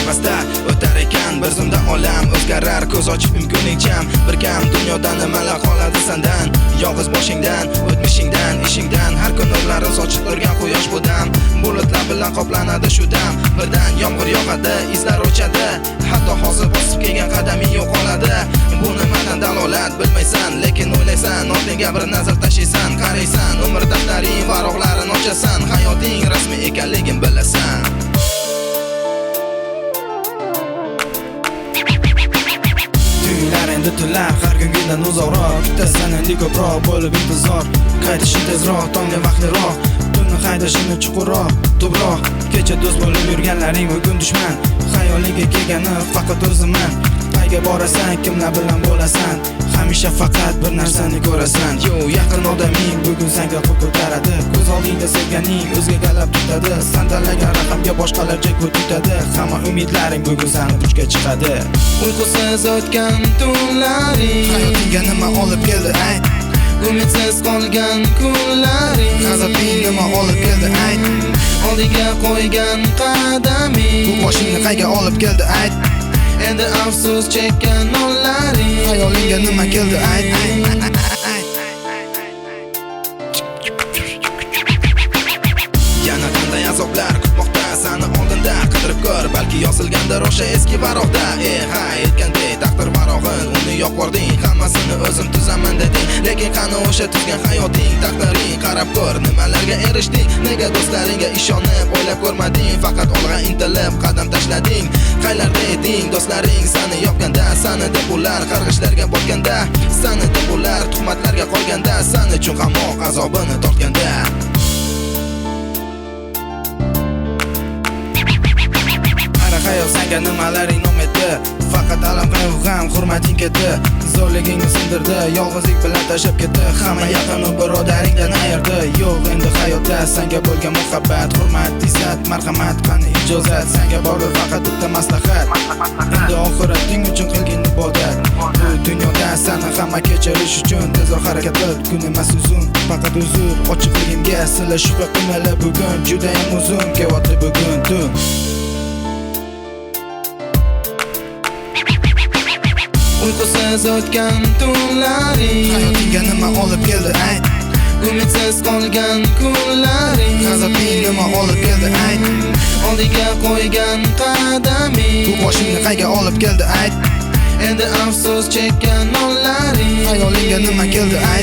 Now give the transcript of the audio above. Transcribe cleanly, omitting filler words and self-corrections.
pastda o'tar ekan bir zumda olam o'zgarar ko'z ochib imkoningcham bir kam dunyodan nimalar qoladi sendan yolg'iz boshingdan o'tmishingdan ishingdan har kun nurlarini sochib turgan quyosh bu dam bulutlar bilan qoplanadi shu dam birdan yomg'ir yog'adi izlar o'chadi hatto hozir bosib kelgan qadaming yo'qoladi bu nimadan dalolat bilmaysan lekin o'ylaysan oldinga bir nazar tashlaysan qaraysan umr daftaring varaqlarini ochasan hayoting rasmiy ekanligini bilasan endi tunlar har kungidan uzoqroq kutasan endi ko'proq bo'lib intizor qaytishing tezroq tongga vaqtliroq tunni haydashing chuqurroq tubroq kecha do'st bo'lib yurganlaring bugun dushman xayoliga kelgani faqat o'ziman qayga borasan kimlar bilan bo'lasan hamisha faqat bir narsani ko'rasan yo yaqin odaming bugun senga qo'l ko'taradi ko'z oldingda sevganing o'zga galab tutadi san tanlagan raqamga boshqalar jekbut tutadi hamma umidlaring bugun seni puchga chiqadi uyqusiz o'tgan tunlaring hayotingga nima olib keldi ayt umidsiz qolgan kunlaring g'azabing nima olib keldi ayt oldiga qo'ygan qadaming bu boshingni qayga olib keldi ayt endi afsus chekkan onlaring xayolingga nima keldi ayt yana qanday azoblar kutmoqda seni oldinda qidirib ko'r balki yozilgandir o'sha eski varoqda ha aytgandek taqdir varog'in uni yo'qording hammasini o'zim tuzaman deding lekin qani o'sha tuzgan hayoting taqdiring qarab ko'r nimalarga erishding nega do'stlaringga ishonib o'ylab ko'rmading faqat olg'a intilib qadam tashlading qaylarda eding do'stlaring seni yopganda seni deb ular qarg'ishlarga botganda seni deb ular tuhmatlarga qolganda sen uchun qamoq azobini tortganda hayot senga nimalaring nom etdi faqat alam qayg'u g'am hurmating ketdi zo'rligingni sindirdi yolg'izlik bilan tashlab ketdi hamma yaqinu birodaringdan ayirdi yo'q endi hayotda senga bo'lgan muhabbat hurmat izzat marhamat qani ijozat senga bordir faqat bitta maslahat endi oxirating uchun qilgin ibodat bu dunyoda seni hamma kechirish uchun tezroq harakat qil kun emas uzun faqat uzr ochiqligimga sila shubha qilmali bugun judayam uzun kelyapti bugun tun uyqusiz o'tgan tunlaring hayotingga nima olib keldi ayt umidsiz qolgan kunlaring g'azabing nima olib keldi ayt oldiga qo'ygan qadaming bu boshingni qayga olib keldi ayt endi afsus chekkan onlaring xayolingga nima keldi ayt